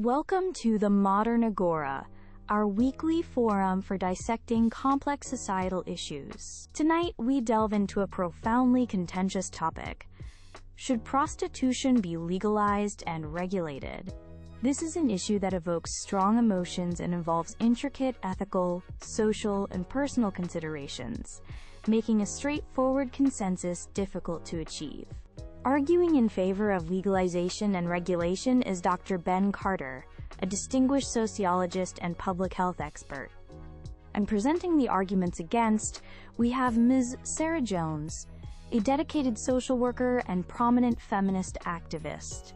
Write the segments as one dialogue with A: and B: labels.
A: Welcome to the Modern Agora, our weekly forum for dissecting complex societal issues. Tonight, we delve into a profoundly contentious topic. Should prostitution be legalized and regulated? This is an issue that evokes strong emotions and involves intricate ethical, social, and personal considerations, making a straightforward consensus difficult to achieve. Arguing in favor of legalization and regulation is Dr. Ben Carter, a distinguished sociologist and public health expert. And presenting the arguments against, we have Ms. Sarah Jones, a dedicated social worker and prominent feminist activist.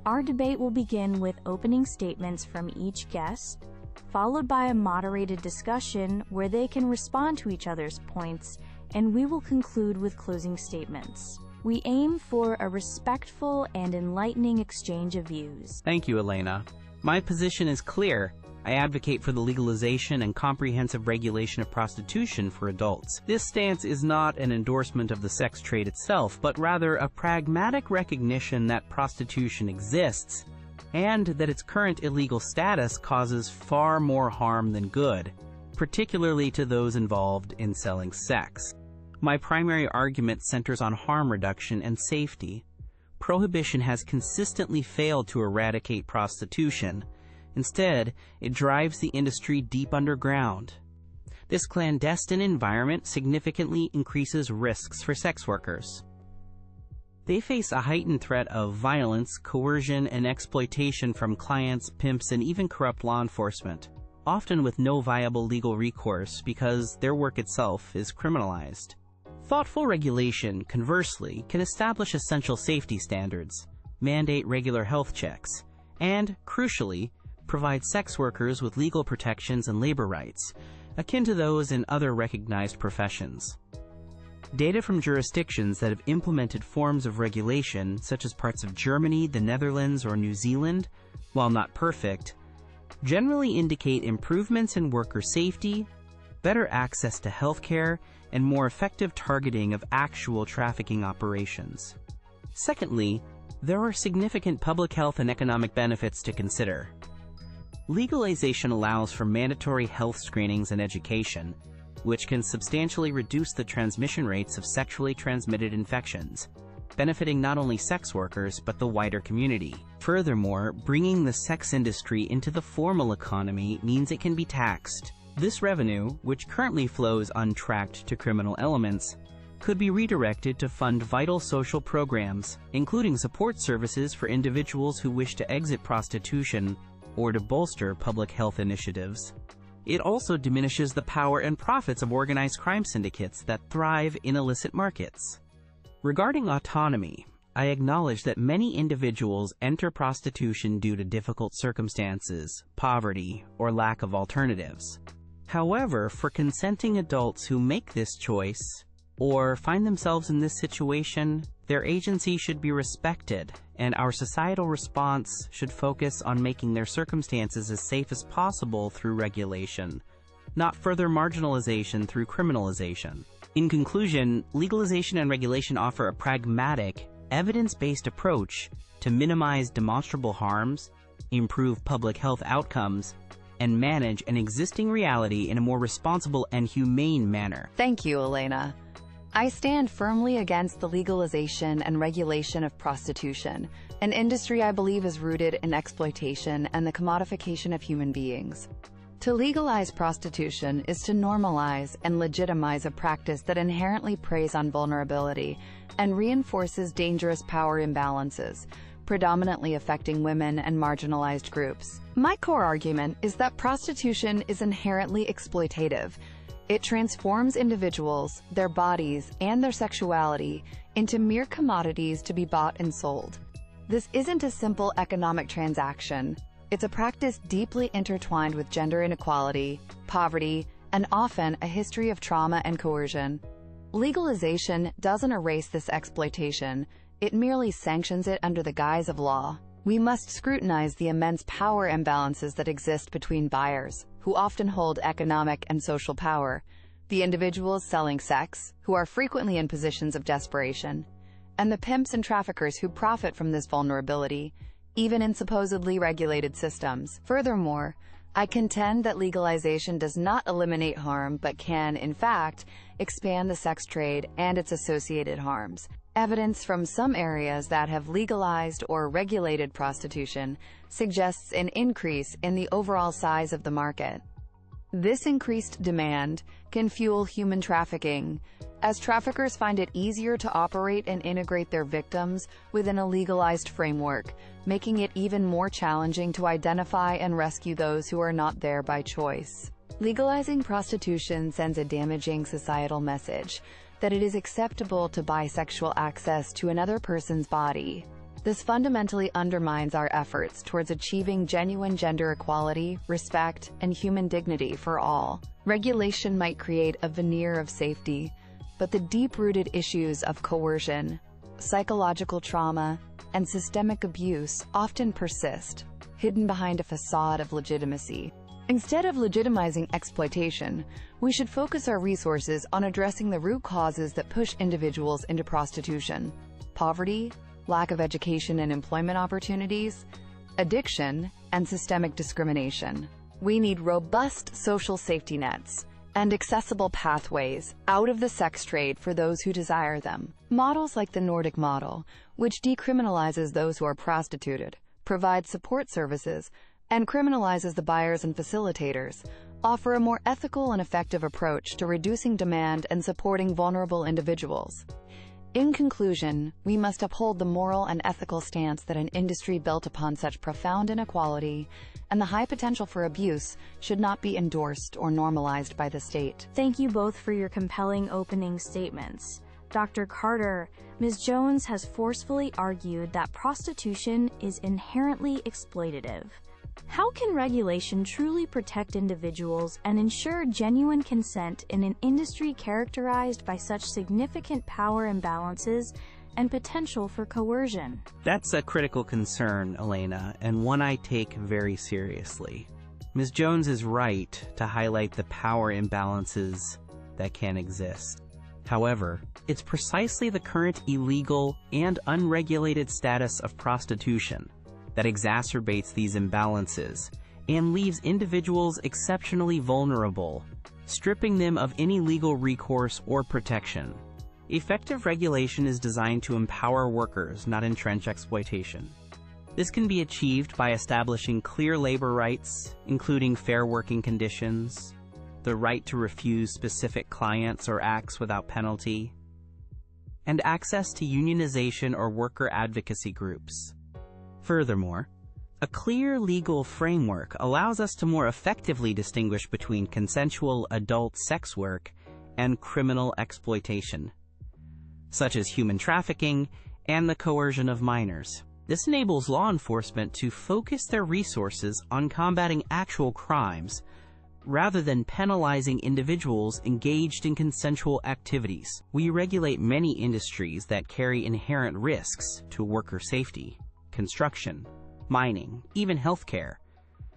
A: Our debate will begin with opening statements from each guest, followed by a moderated discussion where they can respond to each other's points, and we will conclude with closing statements. We aim for a respectful and enlightening exchange of views.
B: Thank you, Elena. My position is clear. I advocate for the legalization and comprehensive regulation of prostitution for adults. This stance is not an endorsement of the sex trade itself, but rather a pragmatic recognition that prostitution exists and that its current illegal status causes far more harm than good, particularly to those involved in selling sex. My primary argument centers on harm reduction and safety. Prohibition has consistently failed to eradicate prostitution. Instead, it drives the industry deep underground. This clandestine environment significantly increases risks for sex workers. They face a heightened threat of violence, coercion, and exploitation from clients, pimps, and even corrupt law enforcement, often with no viable legal recourse because their work itself is criminalized. Thoughtful regulation, conversely, can establish essential safety standards, mandate regular health checks, and, crucially, provide sex workers with legal protections and labor rights, akin to those in other recognized professions. Data from jurisdictions that have implemented forms of regulation, such as parts of Germany, the Netherlands, or New Zealand, while not perfect, generally indicate improvements in worker safety, better access to health care, and more effective targeting of actual trafficking operations. Secondly, there are significant public health and economic benefits to consider. Legalization allows for mandatory health screenings and education, which can substantially reduce the transmission rates of sexually transmitted infections, benefiting not only sex workers but the wider community. Furthermore, bringing the sex industry into the formal economy means it can be taxed. This revenue, which currently flows untracked to criminal elements, could be redirected to fund vital social programs, including support services for individuals who wish to exit prostitution or to bolster public health initiatives. It also diminishes the power and profits of organized crime syndicates that thrive in illicit markets. Regarding autonomy, I acknowledge that many individuals enter prostitution due to difficult circumstances, poverty, or lack of alternatives. However, for consenting adults who make this choice or find themselves in this situation, their agency should be respected, and our societal response should focus on making their circumstances as safe as possible through regulation, not further marginalization through criminalization. In conclusion, legalization and regulation offer a pragmatic, evidence-based approach to minimize demonstrable harms, improve public health outcomes, and manage an existing reality in a more responsible and humane manner.
C: Thank you, Elena. I stand firmly against the legalization and regulation of prostitution, an industry I believe is rooted in exploitation and the commodification of human beings. To legalize prostitution is to normalize and legitimize a practice that inherently preys on vulnerability and reinforces dangerous power imbalances, predominantly affecting women and marginalized groups. My core argument is that prostitution is inherently exploitative. It transforms individuals, their bodies, and their sexuality into mere commodities to be bought and sold. This isn't a simple economic transaction. It's a practice deeply intertwined with gender inequality, poverty, and often a history of trauma and coercion. Legalization doesn't erase this exploitation. It merely sanctions it under the guise of law. We must scrutinize the immense power imbalances that exist between buyers, who often hold economic and social power, the individuals selling sex, who are frequently in positions of desperation, and the pimps and traffickers who profit from this vulnerability, even in supposedly regulated systems. Furthermore, I contend that legalization does not eliminate harm, but can, in fact, expand the sex trade and its associated harms. Evidence from some areas that have legalized or regulated prostitution suggests an increase in the overall size of the market. This increased demand can fuel human trafficking, as traffickers find it easier to operate and integrate their victims within a legalized framework, making it even more challenging to identify and rescue those who are not there by choice. Legalizing prostitution sends a damaging societal message that it is acceptable to buy sexual access to another person's body. This fundamentally undermines our efforts towards achieving genuine gender equality, respect, and human dignity for all. Regulation might create a veneer of safety, but the deep-rooted issues of coercion, psychological trauma, and systemic abuse often persist, hidden behind a facade of legitimacy. Instead of legitimizing exploitation, we should focus our resources on addressing the root causes that push individuals into prostitution: poverty, lack of education and employment opportunities, addiction, and systemic discrimination. We need robust social safety nets and accessible pathways out of the sex trade for those who desire them. Models like the Nordic model, which decriminalizes those who are prostituted, provides support services, and criminalizes the buyers and facilitators, offer a more ethical and effective approach to reducing demand and supporting vulnerable individuals. In conclusion, we must uphold the moral and ethical stance that an industry built upon such profound inequality and the high potential for abuse should not be endorsed or normalized by the state.
A: Thank you both for your compelling opening statements. Dr. Carter, Ms. Jones has forcefully argued that prostitution is inherently exploitative. How can regulation truly protect individuals and ensure genuine consent in an industry characterized by such significant power imbalances and potential for coercion?
B: That's a critical concern, Elena, and one I take very seriously. Ms. Jones is right to highlight the power imbalances that can exist. However, it's precisely the current illegal and unregulated status of prostitution that exacerbates these imbalances and leaves individuals exceptionally vulnerable, stripping them of any legal recourse or protection. Effective regulation is designed to empower workers, not entrench exploitation. This can be achieved by establishing clear labor rights, including fair working conditions, the right to refuse specific clients or acts without penalty, and access to unionization or worker advocacy groups. Furthermore, a clear legal framework allows us to more effectively distinguish between consensual adult sex work and criminal exploitation, such as human trafficking and the coercion of minors. This enables law enforcement to focus their resources on combating actual crimes rather than penalizing individuals engaged in consensual activities. We regulate many industries that carry inherent risks to worker safety: construction, mining, even healthcare,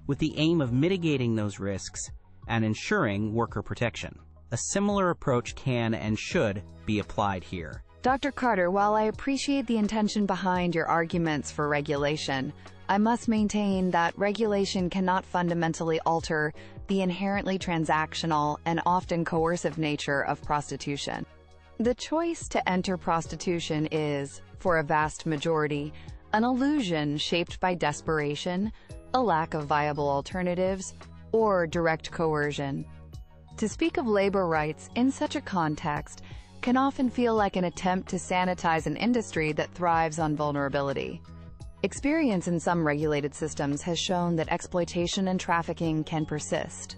B: with the aim of mitigating those risks and ensuring worker protection. A similar approach can and should be applied here.
C: Dr. Carter, while I appreciate the intention behind your arguments for regulation, I must maintain that regulation cannot fundamentally alter the inherently transactional and often coercive nature of prostitution. The choice to enter prostitution is, for a vast majority, an illusion shaped by desperation, a lack of viable alternatives, or direct coercion. To speak of labor rights in such a context can often feel like an attempt to sanitize an industry that thrives on vulnerability. Experience in some regulated systems has shown that exploitation and trafficking can persist,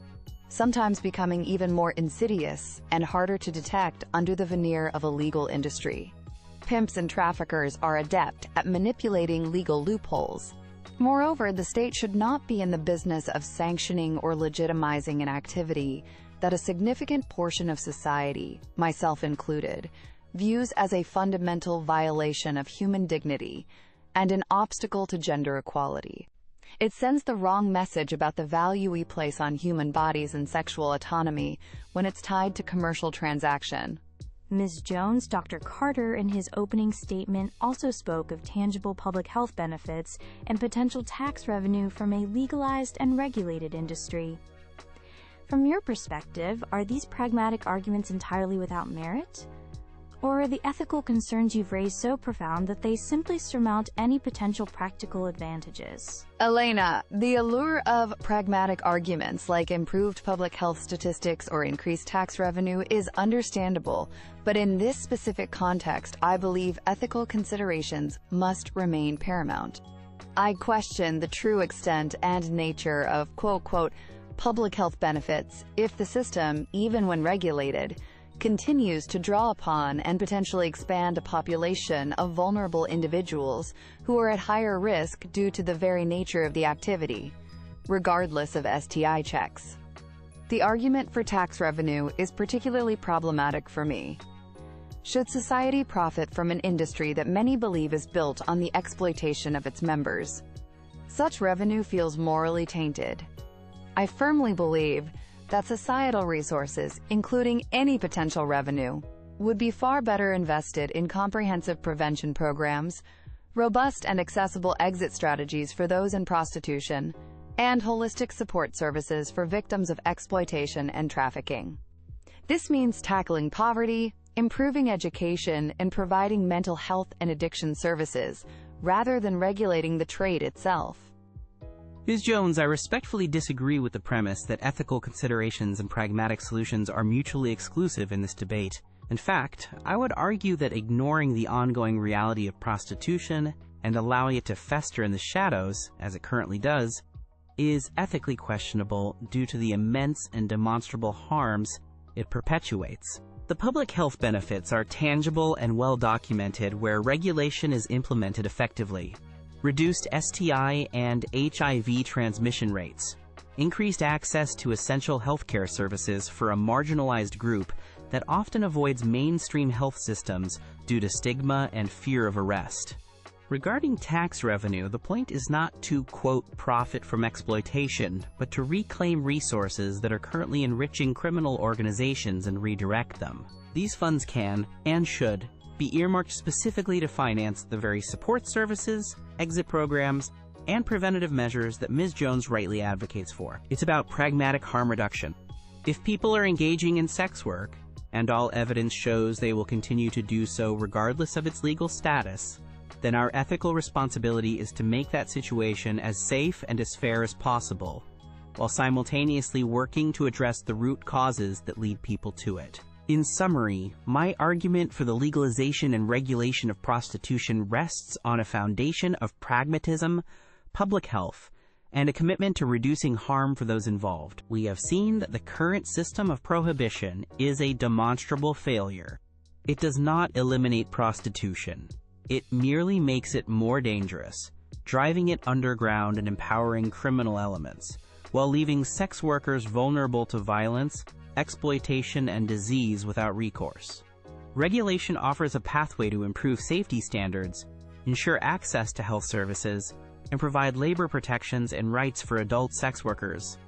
C: sometimes becoming even more insidious and harder to detect under the veneer of a legal industry. Pimps and traffickers are adept at manipulating legal loopholes. Moreover, the state should not be in the business of sanctioning or legitimizing an activity that a significant portion of society, myself included, views as a fundamental violation of human dignity and an obstacle to gender equality. It sends the wrong message about the value we place on human bodies and sexual autonomy when it's tied to commercial transaction.
A: Ms. Jones, Dr. Carter, in his opening statement, also spoke of tangible public health benefits and potential tax revenue from a legalized and regulated industry. From your perspective, are these pragmatic arguments entirely without merit? Or are the ethical concerns you've raised so profound that they simply surmount any potential practical advantages?
C: Elena, the allure of pragmatic arguments like improved public health statistics or increased tax revenue is understandable, but in this specific context, I believe ethical considerations must remain paramount. I question the true extent and nature of quote-unquote public health benefits if the system, even when regulated, continues to draw upon and potentially expand a population of vulnerable individuals who are at higher risk due to the very nature of the activity, regardless of STI checks. The argument for tax revenue is particularly problematic for me. Should society profit from an industry that many believe is built on the exploitation of its members? Such revenue feels morally tainted. I firmly believe that societal resources, including any potential revenue, would be far better invested in comprehensive prevention programs, robust and accessible exit strategies for those in prostitution, and holistic support services for victims of exploitation and trafficking. This means tackling poverty, improving education, and providing mental health and addiction services, rather than regulating the trade itself.
B: Ms. Jones, I respectfully disagree with the premise that ethical considerations and pragmatic solutions are mutually exclusive in this debate. In fact, I would argue that ignoring the ongoing reality of prostitution and allowing it to fester in the shadows, as it currently does, is ethically questionable due to the immense and demonstrable harms it perpetuates. The public health benefits are tangible and well documented where regulation is implemented effectively. Reduced STI and HIV transmission rates, increased access to essential healthcare services for a marginalized group that often avoids mainstream health systems due to stigma and fear of arrest. Regarding tax revenue, the point is not to, quote, profit from exploitation, but to reclaim resources that are currently enriching criminal organizations and redirect them. These funds can, and should, be earmarked specifically to finance the very support services, exit programs, and preventative measures that Ms. Jones rightly advocates for. It's about pragmatic harm reduction. If people are engaging in sex work, and all evidence shows they will continue to do so regardless of its legal status, then our ethical responsibility is to make that situation as safe and as fair as possible, while simultaneously working to address the root causes that lead people to it. In summary, my argument for the legalization and regulation of prostitution rests on a foundation of pragmatism, public health, and a commitment to reducing harm for those involved. We have seen that the current system of prohibition is a demonstrable failure. It does not eliminate prostitution. It merely makes it more dangerous, driving it underground and empowering criminal elements, while leaving sex workers vulnerable to violence, exploitation, and disease without recourse. Regulation offers a pathway to improve safety standards, ensure access to health services, and provide labor protections and rights for adult sex workers.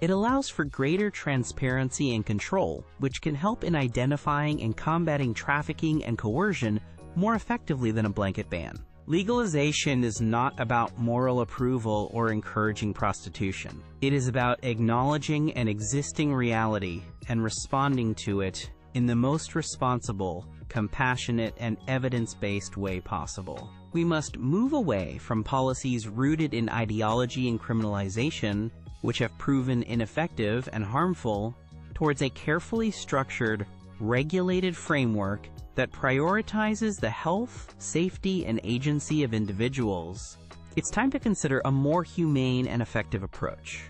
B: It allows for greater transparency and control, which can help in identifying and combating trafficking and coercion more effectively than a blanket ban. Legalization is not about moral approval or encouraging prostitution. It is about acknowledging an existing reality and responding to it in the most responsible, compassionate, and evidence-based way possible. We must move away from policies rooted in ideology and criminalization, which have proven ineffective and harmful, towards a carefully structured, regulated framework that prioritizes the health, safety, and agency of individuals. It's time to consider a more humane and effective approach.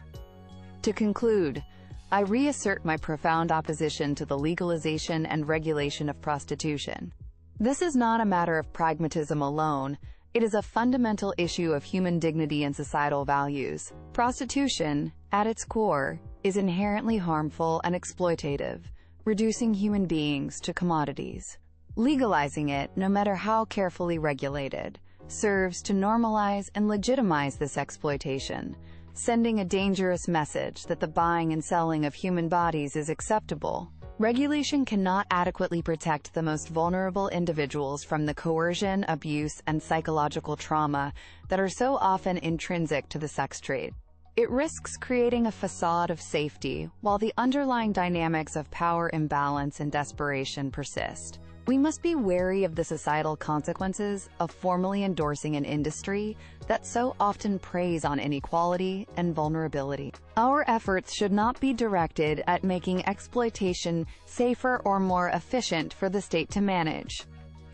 C: To conclude, I reassert my profound opposition to the legalization and regulation of prostitution. This is not a matter of pragmatism alone. It is a fundamental issue of human dignity and societal values. Prostitution, at its core, is inherently harmful and exploitative, reducing human beings to commodities. Legalizing it, no matter how carefully regulated, serves to normalize and legitimize this exploitation, sending a dangerous message that the buying and selling of human bodies is acceptable, Regulation cannot adequately protect the most vulnerable individuals from the coercion, abuse, and psychological trauma that are so often intrinsic to the sex trade. It risks creating a facade of safety while the underlying dynamics of power imbalance and desperation persist. We must be wary of the societal consequences of formally endorsing an industry that so often preys on inequality and vulnerability. Our efforts should not be directed at making exploitation safer or more efficient for the state to manage.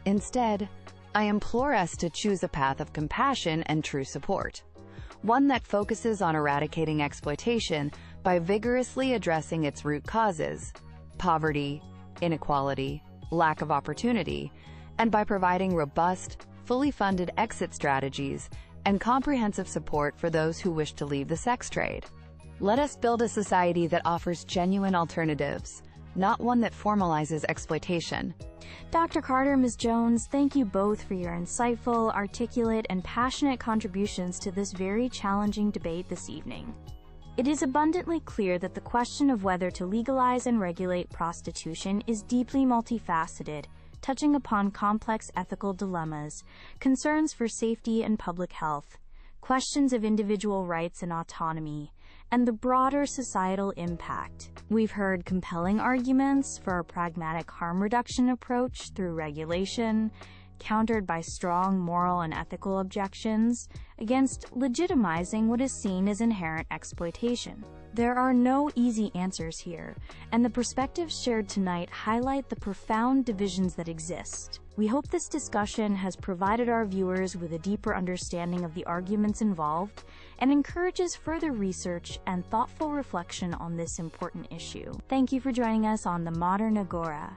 C: Instead, I implore us to choose a path of compassion and true support, one that focuses on eradicating exploitation by vigorously addressing its root causes: poverty, inequality, lack of opportunity, and by providing robust, fully funded exit strategies and comprehensive support for those who wish to leave the sex trade. Let us build a society that offers genuine alternatives, not one that formalizes exploitation.
A: Dr. Carter, Ms. Jones, thank you both for your insightful, articulate, and passionate contributions to this very challenging debate this evening. It is abundantly clear that the question of whether to legalize and regulate prostitution is deeply multifaceted, touching upon complex ethical dilemmas, concerns for safety and public health, questions of individual rights and autonomy, and the broader societal impact. We've heard compelling arguments for a pragmatic harm reduction approach through regulation, countered by strong moral and ethical objections against legitimizing what is seen as inherent exploitation. There are no easy answers here, and the perspectives shared tonight highlight the profound divisions that exist. We hope this discussion has provided our viewers with a deeper understanding of the arguments involved and encourages further research and thoughtful reflection on this important issue. Thank you for joining us on The Modern Agora.